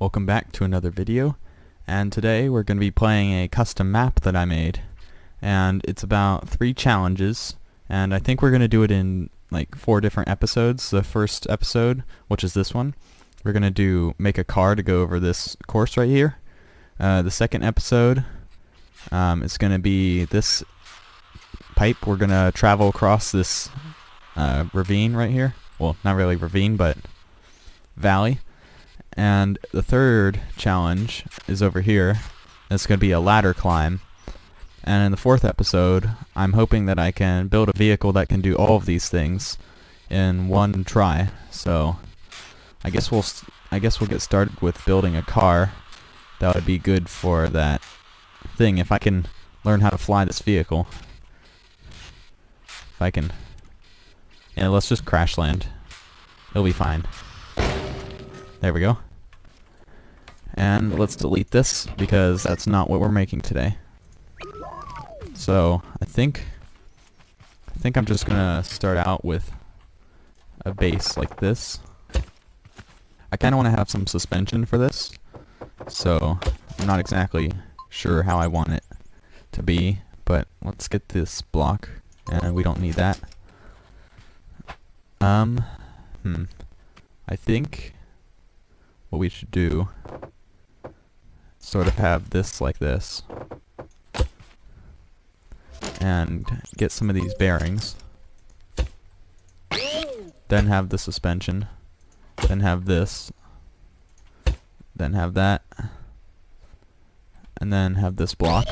Welcome back to another video, and today we're going to be playing a custom map that I made, and it's about 3 challenges, and I think we're going to do it in like 4 different episodes. The first episode, which is this one, we're going to make a car to go over this course right here. The second episode is going to be this pipe. We're going to travel across this ravine right here. Well, not really ravine, but valley. And the third challenge is over here. It's going to be a ladder climb. And in the fourth episode, I'm hoping that I can build a vehicle that can do all of these things in one try. So I guess we'll get started with building a car that would be good for that thing. If I can learn how to fly this vehicle. If I can. Yeah, let's just crash land. It'll be fine. There we go. And let's delete this because that's not what we're making today. So I think I'm just gonna start out with a base like this. I kinda wanna have some suspension for this, so I'm not exactly sure how I want it to be, but let's get this block, and we don't need that. I think what we should do, sort of have this like this, and get some of these bearings, then have the suspension, then have this, then have that, and then have this block,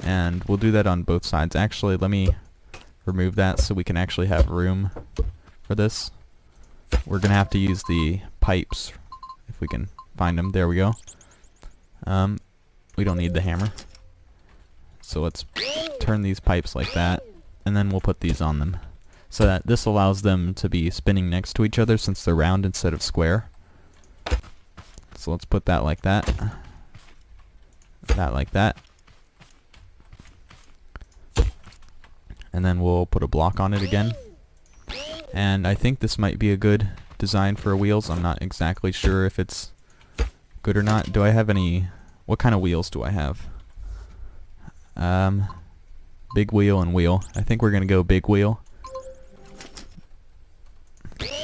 and we'll do that on both sides. Actually, let me remove that so we can actually have room for this. We're gonna have to use the pipes if we can find them. There we go. We don't need the hammer, so let's turn these pipes like that, and then we'll put these on them so that this allows them to be spinning next to each other since they're round instead of square. So let's put that like that, that like that, and then we'll put a block on it again. And I think this might be a good design for wheels. I'm not exactly sure if it's good or not. Do I have any... what kind of wheels do I have? Big wheel and wheel. I think we're gonna go big wheel.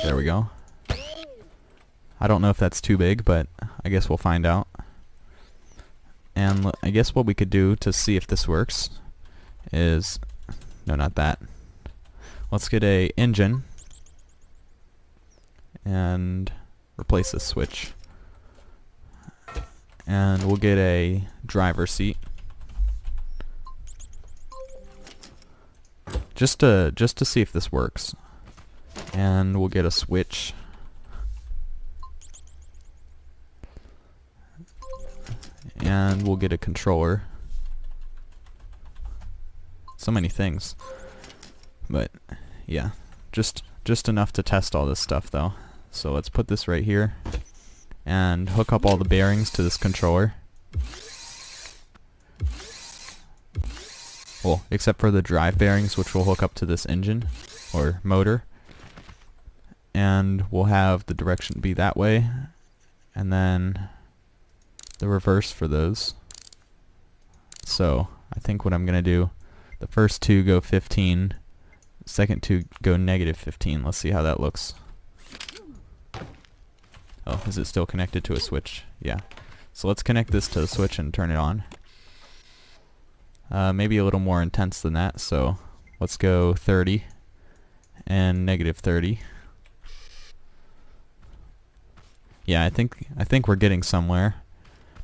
There we go. I don't know if that's too big, but I guess we'll find out. And I guess what we could do to see if this works is... no, not that. Let's get a engine and replace this switch, and we'll get a driver seat just to see if this works, and we'll get a switch, and we'll get a controller. So many things, but yeah, just enough to test all this stuff though. So let's put this right here and hook up all the bearings to this controller. Well, except for the drive bearings, which will hook up to this engine or motor. And we'll have the direction be that way, and then the reverse for those. So I think what I'm gonna do, the first 2 go 15, second 2 go negative 15. Let's see how that looks. Oh, is it still connected to a switch? Yeah. So let's connect this to the switch and turn it on. Maybe a little more intense than that, so let's go 30 and negative 30. Yeah, I think we're getting somewhere,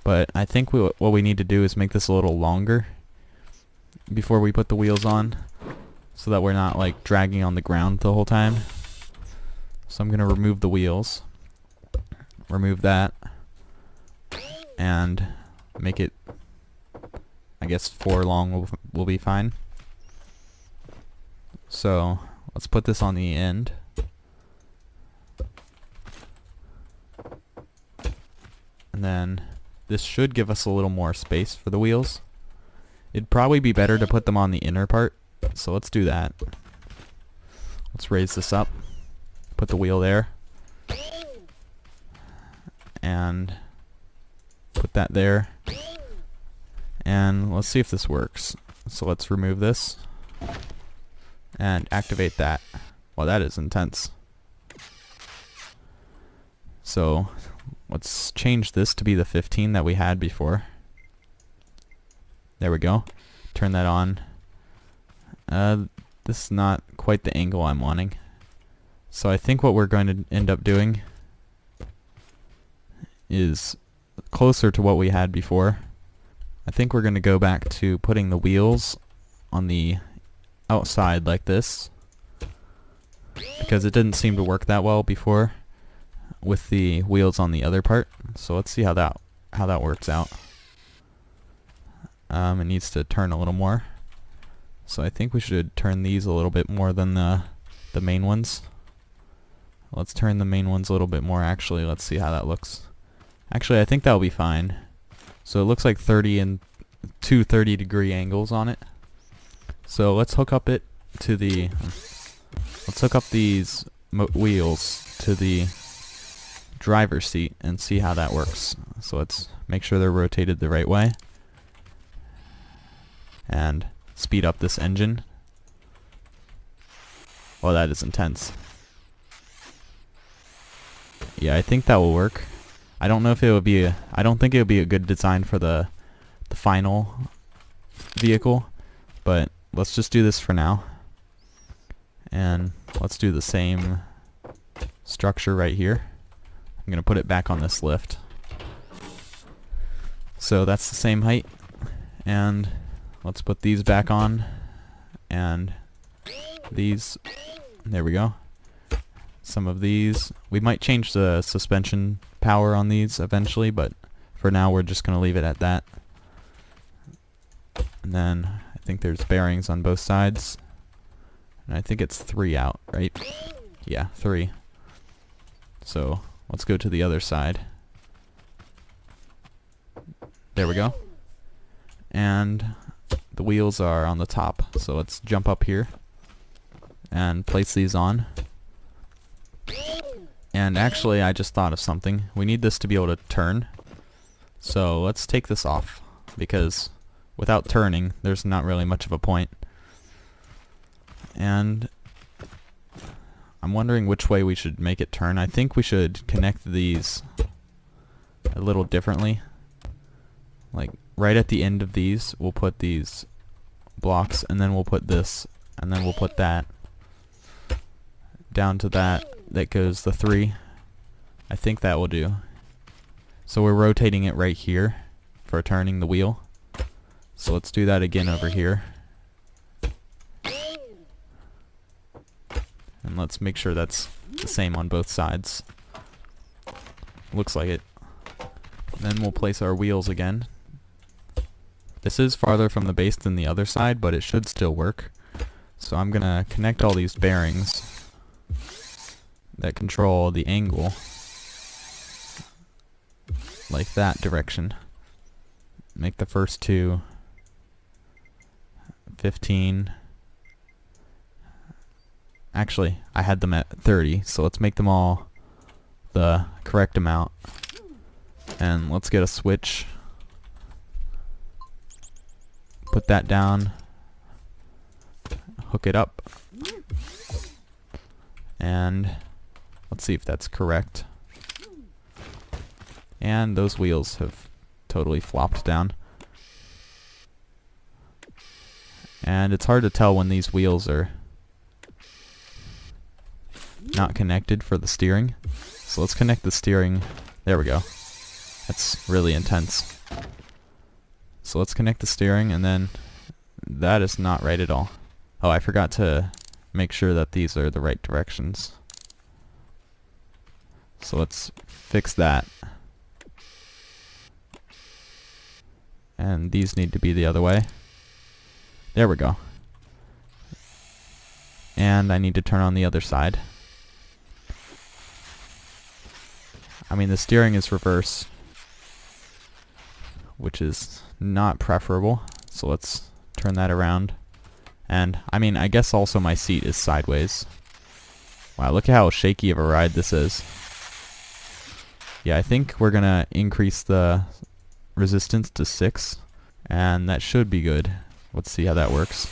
but I think what we need to do is make this a little longer before we put the wheels on, so that we're not like dragging on the ground the whole time. So I'm gonna remove the wheels, remove that, and make it, I guess 4 long will be fine. So let's put this on the end, and then this should give us a little more space for the wheels. It'd probably be better to put them on the inner part, so let's do that. Let's raise this up, put the wheel there, and put that there. And let's see if this works. So let's remove this and activate that. Well, that is intense. So let's change this to be the 15 that we had before. There we go. Turn that on. This is not quite the angle I'm wanting. So I think what we're going to end up doing is closer to what we had before. I think we're going to go back to putting the wheels on the outside like this, because it didn't seem to work that well before with the wheels on the other part. So let's see how that works out. It needs to turn a little more. So I think we should turn these a little bit more than the main ones. Let's turn the main ones a little bit more actually. Let's see how that looks. Actually, I think that'll be fine. So it looks like 30 and two 30-degree angles on it. So let's hook up it to the let's hook up these wheels to the driver's seat and see how that works. So let's make sure they're rotated the right way and speed up this engine. Oh, that is intense. Yeah, I think that will work. I don't know if it would be I don't think it would be a good design for the final vehicle, but let's just do this for now. And let's do the same structure right here. I'm going to put it back on this lift. So that's the same height. And let's put these back on. And these. There we go. Some of these. We might change the suspension power on these eventually, but for now we're just going to leave it at that. And then I think there's bearings on both sides. And I think it's 3 out, right? Yeah, 3. So let's go to the other side. There we go. And the wheels are on the top. So let's jump up here and place these on. And actually, I just thought of something. We need this to be able to turn. So let's take this off, because without turning, there's not really much of a point. And I'm wondering which way we should make it turn. I think we should connect these a little differently. Like right at the end of these, we'll put these blocks, and then we'll put this, and then we'll put that. Down to that goes the 3. I think that will do. So we're rotating it right here for turning the wheel. So let's do that again over here. And let's make sure that's the same on both sides. Looks like it. Then we'll place our wheels again. This is farther from the base than the other side, but it should still work. So I'm gonna connect all these bearings that control the angle like that direction. Make the first 2 15. Actually, I had them at 30, so let's make them all the correct amount. And let's get a switch. Put that down. Hook it up. And let's see if that's correct. And those wheels have totally flopped down. And it's hard to tell when these wheels are not connected for the steering. So let's connect the steering. There we go. That's really intense. So let's connect the steering, and then that is not right at all. Oh, I forgot to make sure that these are the right directions. So let's fix that. And these need to be the other way. There we go. And I need to turn on the other side. I mean, the steering is reverse, which is not preferable. So let's turn that around. And, I mean, I guess also my seat is sideways. Wow, look at how shaky of a ride this is. Yeah, I think we're gonna increase the resistance to 6, and that should be good. Let's see how that works.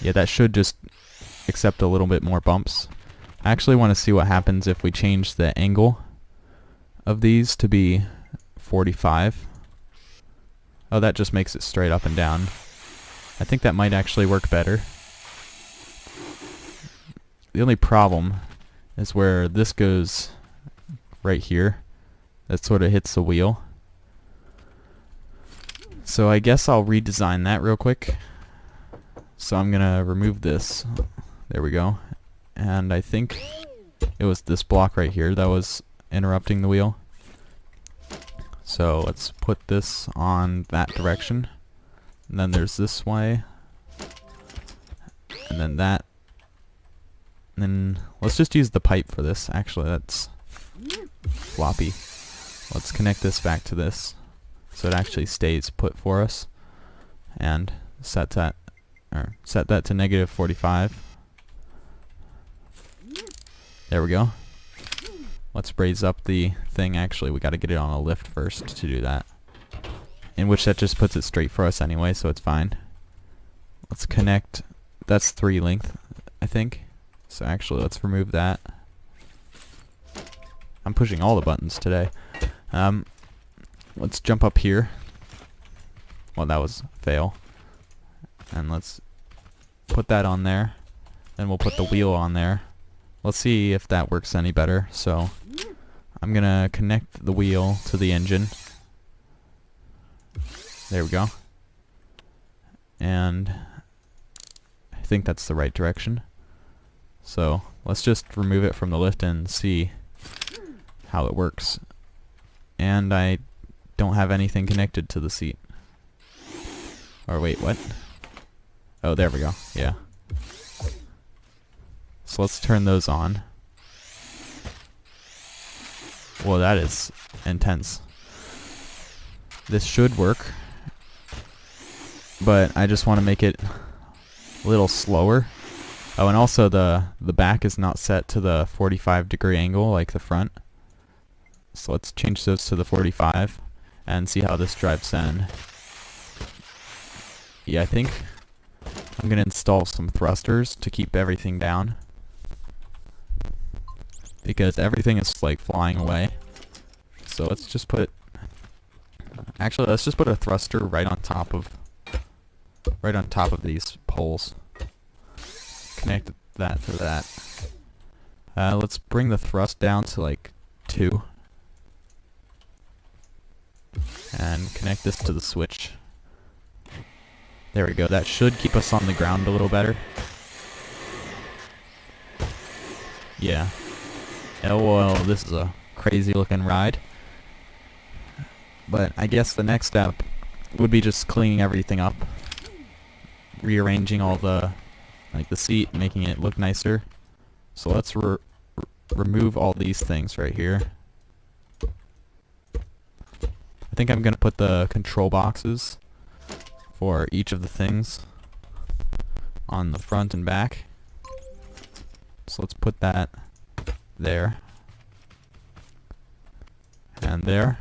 Yeah, that should just accept a little bit more bumps. I actually want to see what happens if we change the angle of these to be 45. Oh, that just makes it straight up and down. I think that might actually work better. The only problem is where this goes right here. That sort of hits the wheel. So I guess I'll redesign that real quick. So I'm gonna remove this. There we go. And I think it was this block right here that was interrupting the wheel. So let's put this on that direction. And then there's this way. And then that. And then let's just use the pipe for this. Actually, that's floppy. Let's connect this back to this so it actually stays put for us. And set that to negative 45. There we go. Let's raise up the thing. Actually, we got to get it on a lift first to do that. In which that just puts it straight for us anyway, so it's fine. Let's connect. That's 3 length, I think. So actually, let's remove that. I'm pushing all the buttons today. Let's jump up here. Well, that was a fail. And let's put that on there. Then we'll put the wheel on there. Let's see if that works any better. So I'm gonna connect the wheel to the engine. There we go. And I think that's the right direction. So let's just remove it from the lift and see how it works. And I don't have anything connected to the seat. Or wait, what? Oh, there we go. Yeah. So let's turn those on. Whoa, that is intense. This should work. But I just want to make it a little slower. Oh, and also the back is not set to the 45-degree angle like the front. So let's change those to the 45 and see how this drives in. Yeah, I think I'm going to install some thrusters to keep everything down, because everything is like flying away. So let's just put, actually let's just put a thruster right on top of these poles. Connect that to that. Let's bring the thrust down to like 2. And connect this to the switch. There we go. That should keep us on the ground a little better. Yeah. Oh well, this is a crazy looking ride. But I guess the next step would be just cleaning everything up. Rearranging all the seat, making it look nicer. So let's remove all these things right here. I think I'm gonna put the control boxes for each of the things on the front and back. So let's put that there and there,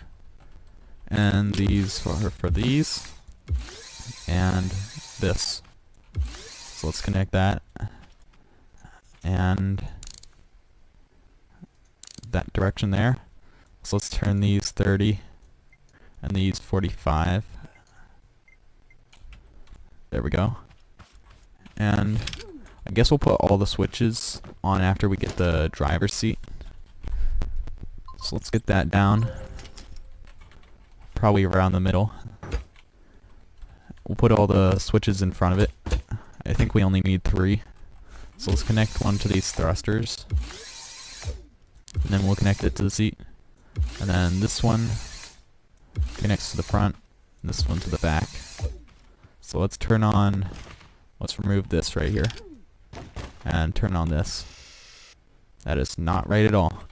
and these for these, and this. So let's connect that and that direction there. So let's turn these 30 and these 45. There we go. And I guess we'll put all the switches on after we get the driver's seat. So let's get that down. Probably around the middle. We'll put all the switches in front of it. I think we only need 3. So let's connect one to these thrusters. And then we'll connect it to the seat. And then this one connects to the front, and this one to the back. So let's let's remove this right here, and turn on this. That is not right at all.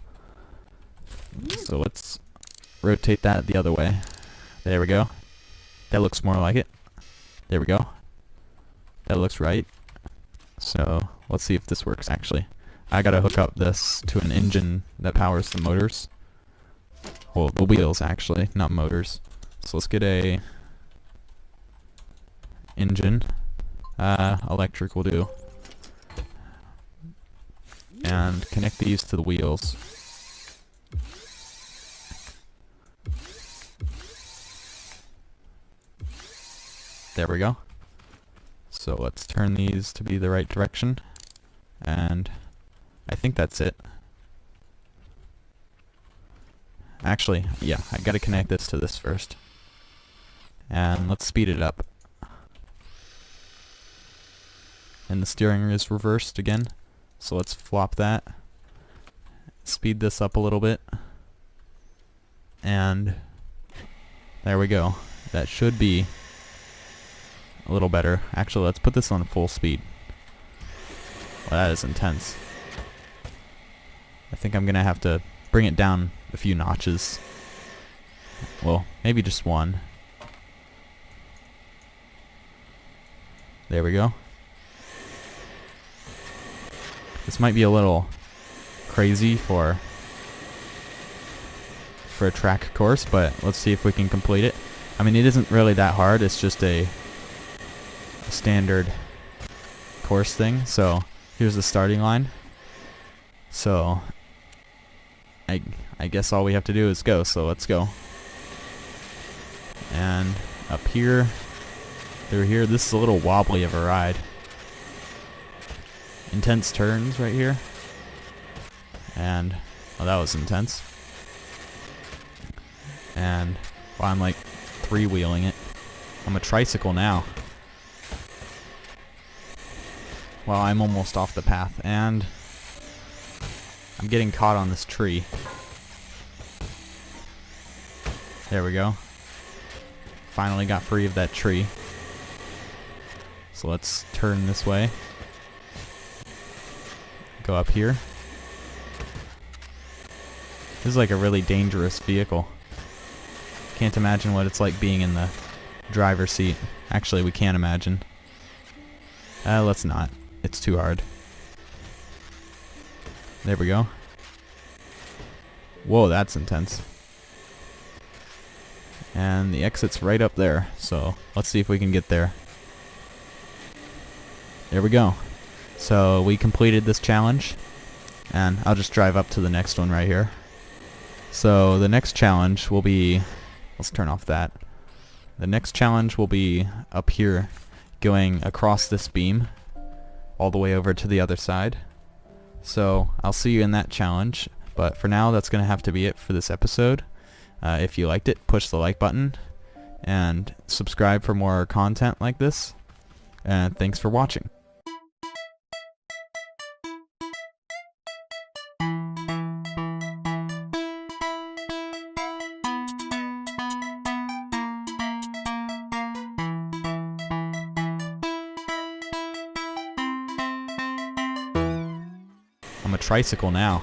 So let's rotate that the other way. There we go. That looks more like it. There we go. That looks right. So let's see if this works actually. I gotta hook up this to an engine that powers the motors. Well, the wheels actually, not motors. So let's get a engine. Electric will do. And connect these to the wheels. There we go. So let's turn these to be the right direction. And I think that's it. Actually, yeah, I gotta connect this to this first. And let's speed it up. And the steering is reversed again. So let's flop that. Speed this up a little bit. And there we go. That should be a little better. Actually, let's put this on full speed. Well, that is intense. I think I'm gonna have to bring it down a few notches. Well, maybe just one. There we go. This might be a little crazy for a track course, but let's see if we can complete it. I mean, it isn't really that hard. It's just a standard course thing. So here's the starting line. So I guess all we have to do is go. So let's go. And up here, through here, this is a little wobbly of a ride. Intense turns right here. And oh, that was intense. And well, I'm like three-wheeling it. I'm a tricycle now. Well, I'm almost off the path, and I'm getting caught on this tree. There we go. Finally got free of that tree. So let's turn this way. Go up here. This is like a really dangerous vehicle. Can't imagine what it's like being in the driver's seat. Actually, we can't imagine. Let's not. It's too hard. There we go. Whoa, that's intense. And the exit's right up there, so let's see if we can get there. There we go. So we completed this challenge, and I'll just drive up to the next one right here. So the next challenge will be, let's turn off that. The next challenge will be up here, going across this beam all the way over to the other side. So I'll see you in that challenge, but for now that's going to have to be it for this episode. If you liked it, push the like button and subscribe for more content like this, and thanks for watching. I'm a tricycle now.